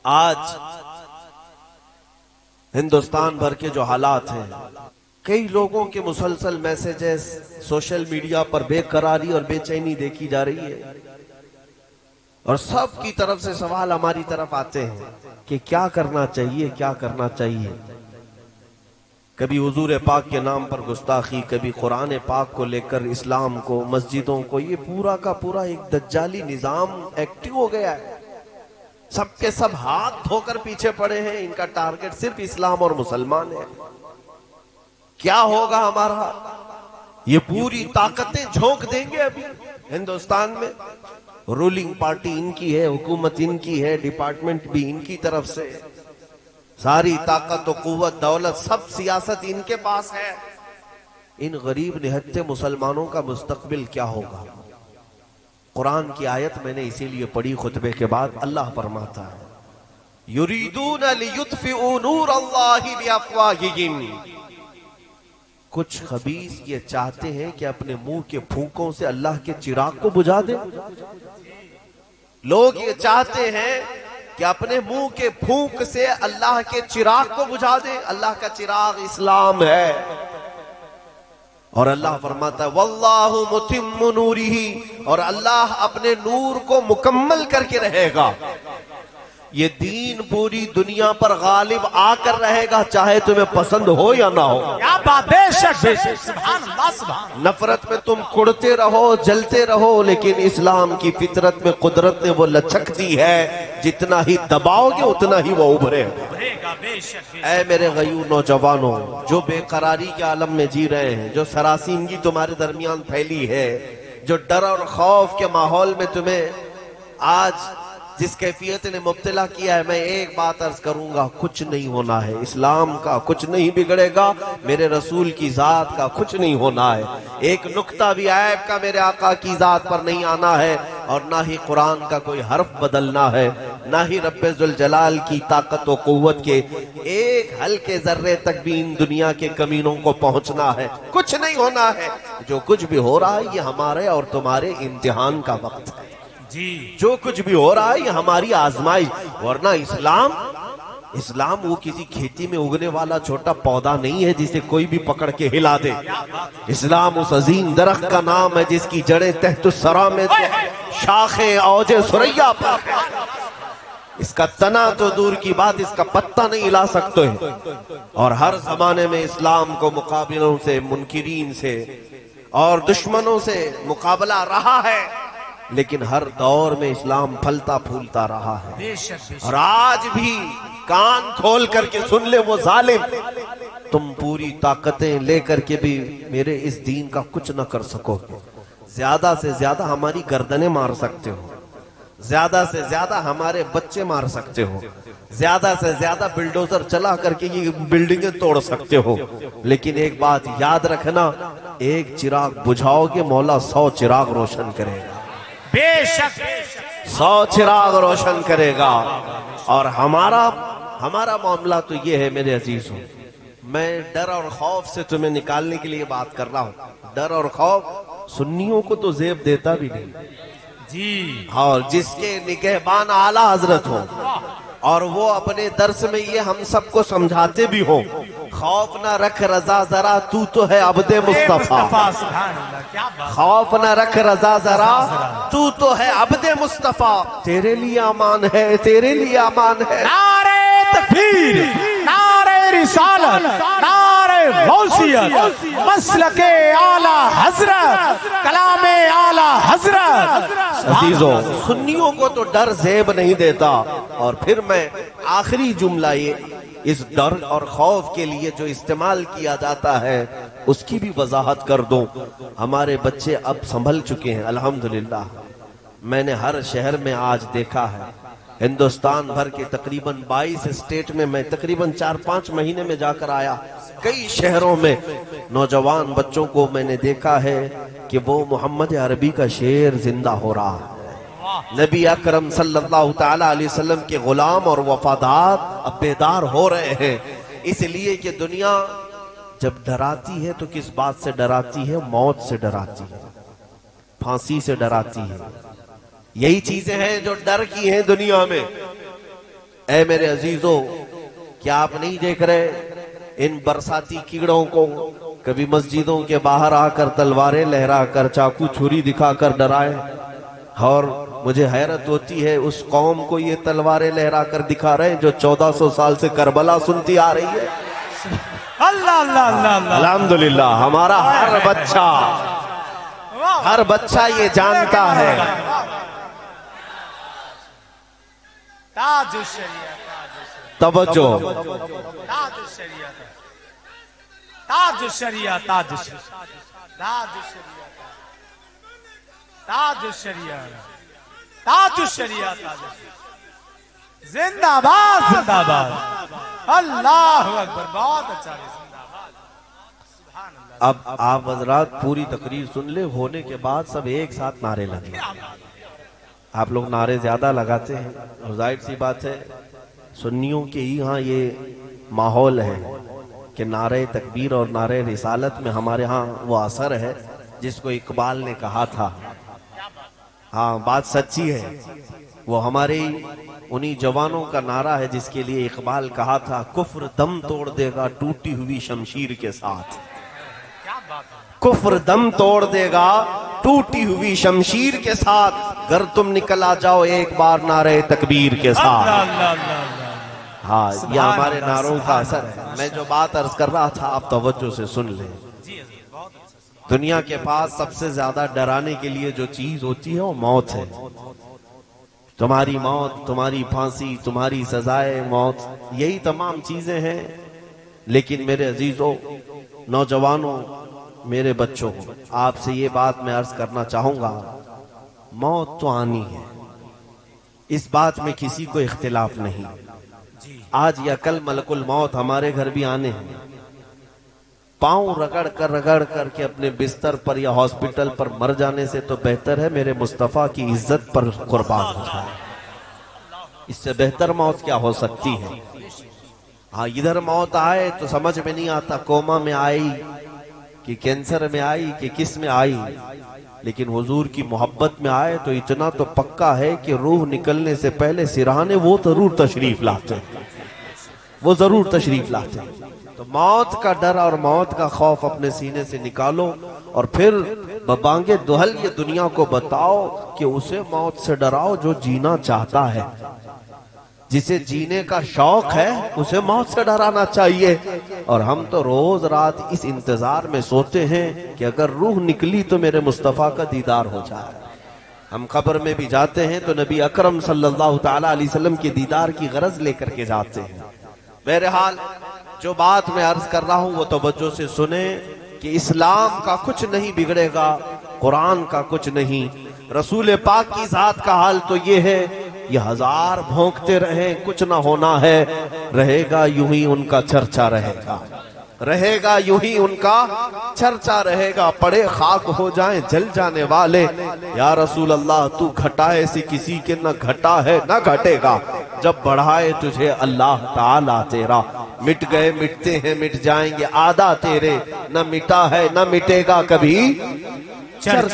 آج ہندوستان بھر کے جو حالات ہیں، کئی لوگوں کے مسلسل میسیجز سوشل میڈیا پر بے قراری اور بے چینی دیکھی جا رہی ہے، اور سب کی طرف سے سوال ہماری طرف آتے ہیں کہ کیا کرنا چاہیے، کیا کرنا چاہیے۔ کبھی حضور پاک کے نام پر گستاخی، کبھی قرآن پاک کو لے کر اسلام کو، مسجدوں کو، یہ پورا کا پورا ایک دجالی نظام ایکٹیو ہو گیا ہے۔ سب کے سب ہاتھ دھو کر پیچھے پڑے ہیں، ان کا ٹارگٹ صرف اسلام اور مسلمان ہے۔ کیا ہوگا ہمارا؟ یہ پوری طاقتیں جھونک دیں گے ابھی ہندوستان میں۔ رولنگ پارٹی ان کی ہے، حکومت ان کی ہے، ڈپارٹمنٹ بھی ان کی طرف سے، ساری طاقت و قوت دولت سب سیاست ان کے پاس ہے۔ ان غریب نہتے مسلمانوں کا مستقبل کیا ہوگا؟ قرآن کی آیت میں نے اسی لیے پڑھی خطبے کے بعد۔ اللہ فرماتا ہے یریدون لیطفئوا نور اللہ بافواہہم، کچھ خبیث یہ چاہتے ہیں کہ اپنے منہ کے پھونکوں سے اللہ کے چراغ کو بجھا دیں۔ لوگ یہ چاہتے ہیں کہ اپنے منہ کے پھونک سے اللہ کے چراغ کو بجھا دیں۔ اللہ کا چراغ اسلام ہے، اور اللہ فرماتا ہے واللہ متم نورہ، اور اللہ اپنے نور کو مکمل کر کے رہے گا۔ یہ دین پوری دنیا پر غالب آ کر رہے گا، چاہے تمہیں پسند ہو یا نہ ہو۔ کیا بات، بے شک بے شک، سبحان اللہ سبحان۔ نفرت میں تم کڑتے رہو، جلتے رہو، لیکن اسلام کی فطرت میں قدرت نے وہ لچک دی ہے، جتنا ہی دباؤ گے اتنا ہی وہ ابھرے گا۔ اے میرے غیور نوجوانوں، جو بے قراری کے عالم میں جی رہے ہیں، جو سراسیمگی تمہارے درمیان پھیلی ہے، جو ڈر اور خوف کے ماحول میں تمہیں آج جس کیفیت نے مبتلا کیا ہے، میں ایک بات عرض کروں گا، کچھ نہیں ہونا ہے۔ اسلام کا کچھ نہیں بگڑے گا، میرے رسول کی ذات کا کچھ نہیں ہونا ہے۔ ایک نقطہ بھی عیب کا میرے آقا کی ذات پر نہیں آنا ہے، اور نہ ہی قرآن کا کوئی حرف بدلنا ہے، نہ ہی رب ذوالجلال کی طاقت و قوت کے ایک ہلکے ذرے تک بھی ان دنیا کے کمینوں کو پہنچنا ہے۔ کچھ نہیں ہونا ہے۔ جو کچھ بھی ہو رہا ہے یہ ہمارے اور تمہارے امتحان کا وقت ہے۔ جو کچھ بھی ہو رہا ہے یہ ہماری آزمائش، ورنہ اسلام وہ کسی کھیتی میں اگنے والا چھوٹا پودا نہیں ہے جسے کوئی بھی پکڑ کے ہلا دے۔ اسلام اس عظیم درخت کا نام ہے جس کی جڑیں تحت الثری میں، شاخیں اوج ثریا پر ہے۔ اس کا تنا تو دور کی بات، اس کا پتہ نہیں ہلا سکتے ہیں۔ اور ہر زمانے میں اسلام کو مقابلوں سے، منکرین سے اور دشمنوں سے مقابلہ رہا ہے، لیکن ہر دور میں اسلام پھلتا پھولتا رہا ہے۔ اور آج بھی کان کھول کر کے سن لے وہ ظالم، تم پوری طاقتیں لے کر کے بھی میرے اس دین کا کچھ نہ کر سکو گے۔ زیادہ سے زیادہ ہماری گردنیں مار سکتے ہو، زیادہ سے زیادہ ہمارے بچے مار سکتے ہو، زیادہ سے زیادہ بلڈوزر چلا کر کے یہ بلڈنگیں توڑ سکتے ہو، لیکن ایک بات یاد رکھنا، ایک چراغ بجھاؤ گے مولا 100 چراغ روشن کرے گا، بے شک 100 چراغ روشن کرے گا۔ اور ہمارا معاملہ تو یہ ہے میرے عزیزوں، میں ڈر اور خوف سے تمہیں نکالنے کے لیے بات کر رہا ہوں۔ ڈر اور خوف سنیوں کو تو زیب دیتا بھی نہیں جی، اور جس کے نگہبان اعلیٰ حضرت ہو اور وہ اپنے درس میں یہ ہم سب کو سمجھاتے بھی ہوں، خوف نہ رکھ رضا ذرا تو ہے عبد مصطفیٰ، خوف نہ رکھ رضا ذرا تو ہے عبد مصطفیٰ، تیرے لیے امان ہے، تیرے لیے امان ہے۔ نعرہ تکبیر، نعرہ رسالت، نعرہ غوثیت، مسلک اعلی حضرت، کلام اعلی حضرت۔ عزیزوں، سنیوں کو تو ڈر زیب نہیں دیتا۔ اور پھر میں آخری جملہ یہ اس ڈر اور خوف کے لیے جو استعمال کیا جاتا ہے اس کی بھی وضاحت کر دوں۔ ہمارے بچے اب سنبھل چکے ہیں الحمدللہ۔ میں نے ہر شہر میں آج دیکھا ہے، ہندوستان بھر کے تقریباً 22 اسٹیٹ میں میں تقریباً 4-5 مہینے میں جا کر آیا۔ کئی شہروں میں نوجوان بچوں کو میں نے دیکھا ہے کہ وہ محمد عربی کا شعر زندہ ہو رہا ہے۔ نبی اکرم صلی اللہ تعالی علیہ وسلم کے غلام اور وفادار اب بیدار ہو رہے ہیں، اس لیے کہ دنیا جب ڈراتی ہے تو کس بات سے ڈراتی ہے؟ موت سے ڈراتی ہے، پھانسی سے ڈراتی ہے۔ یہی چیزیں ہیں جو ڈر کی ہیں دنیا میں۔ اے میرے عزیزوں، کیا آپ نہیں دیکھ رہے ان برساتی کیڑوں کو؟ کبھی مسجدوں کے باہر آ کر تلواریں لہرا کر، چاقو چھری دکھا کر ڈرائے، اور مجھے حیرت ہوتی ہے اس قوم کو یہ تلواریں لہرا کر دکھا رہے ہیں جو 1400 سال سے کربلا سنتی آ رہی ہے۔ اللہ اللہ اللہ اللہ، الحمدللہ ہمارا ہر بچہ یہ جانتا ہے۔ تاج الشریعہ، توجہ، تاج الشریعہ، تاج الشریعہ، تاج الشریعہ، تاج الشریعہ، تاج الشریعہ، تاج الشریعہ، تاج الشریعہ، زندہ باد، زندہ باد، اللہ اکبر، بہت اچھا ہے، زندہ باد، سبحان اللہ۔ اب آپ حضرات پوری تقریر سن لے، ہونے کے بعد سب ایک ساتھ نعرے لگیں۔ آپ لوگ نعرے زیادہ لگاتے ہیں، اور ظاہر سی بات ہے سنیوں کے ہی ہاں یہ ماحول ہے کہ نعرے تکبیر اور نعرے رسالت میں ہمارے ہاں وہ اثر ہے جس کو اقبال نے کہا تھا۔ ہاں بات سچی ہے، وہ ہمارے انہی جوانوں کا نعرہ ہے جس کے لیے اقبال کہا تھا، کفر دم توڑ دے گا ٹوٹی ہوئی شمشیر کے ساتھ۔ کفر دم توڑ دے گا ٹوٹی ہوئی شمشیر کے ساتھ، گر تم نکل آ جاؤ ایک بار نعرے تکبیر کے ساتھ۔ ہاں یہ ہمارے نعروں کا اثر ہے۔ میں جو بات عرض کر رہا تھا آپ توجہ سے سن لیں۔ دنیا کے پاس سب سے زیادہ ڈرانے کے لیے جو چیز ہوتی ہے وہ موت ہے۔ تمہاری موت، تمہاری پھانسی، تمہاری سزائے موت، یہی تمام چیزیں ہیں۔ لیکن میرے عزیزوں، نوجوانوں، میرے بچوں، آپ سے یہ بات میں عرض کرنا چاہوں گا، موت تو آنی ہے، اس بات میں کسی کو اختلاف نہیں۔ آج یا کل ملک الموت ہمارے گھر بھی آنے ہیں۔ پاؤں رگڑ کر کے اپنے بستر پر یا ہاسپٹل پر مر جانے سے تو بہتر ہے میرے مصطفیٰ کی عزت پر قربان ہو جائے۔ اس سے بہتر موت کیا ہو سکتی ہے؟ ہاں ادھر موت آئے تو سمجھ میں نہیں آتا کوما میں آئی کہ کینسر میں آئی کہ کس میں آئی، لیکن حضور کی محبت میں آئے تو اتنا تو پکا ہے کہ روح نکلنے سے پہلے سرہانے وہ ضرور تشریف لاتے ہیں، وہ ضرور تشریف لاتے ہیں۔ تو موت کا ڈر اور موت کا خوف اپنے سینے سے نکالو، اور پھر ببانگے دہل یہ دنیا کو بتاؤ کہ اسے موت سے ڈراؤ جو جینا چاہتا ہے، جسے جینے کا شوق ہے اسے موت سے ڈرانا چاہیے۔ اور ہم تو روز رات اس انتظار میں سوتے ہیں کہ اگر روح نکلی تو میرے مصطفیٰ کا دیدار ہو جائے۔ ہم قبر میں بھی جاتے ہیں تو نبی اکرم صلی اللہ تعالی علیہ وسلم کے دیدار کی غرض لے کر کے جاتے ہیں۔ بہرحال جو بات میں عرض کر رہا ہوں وہ توجہ سے سنیں کہ اسلام کا کچھ نہیں بگڑے گا، قرآن کا کچھ نہیں، رسول پاک کی ذات کا حال تو یہ ہے، یہ ہزار بھونکتے رہیں کچھ نہ ہونا ہے، رہے گا یوں ہی ان کا چرچا رہے گا، رہے گا یوں ہی ان کا چرچا رہے گا، پڑے خاک ہو جائیں جل جانے والے، یا رسول اللہ تو گھٹائے سے کسی کے نہ گھٹا ہے نہ گھٹے گا، جب بڑھائے تجھے اللہ تعالیٰ تیرا، مٹ گئے مٹتے ہیں مٹ جائیں گے آدھا تیرے، نہ مٹا ہے نہ مٹے گا کبھی چرچا۔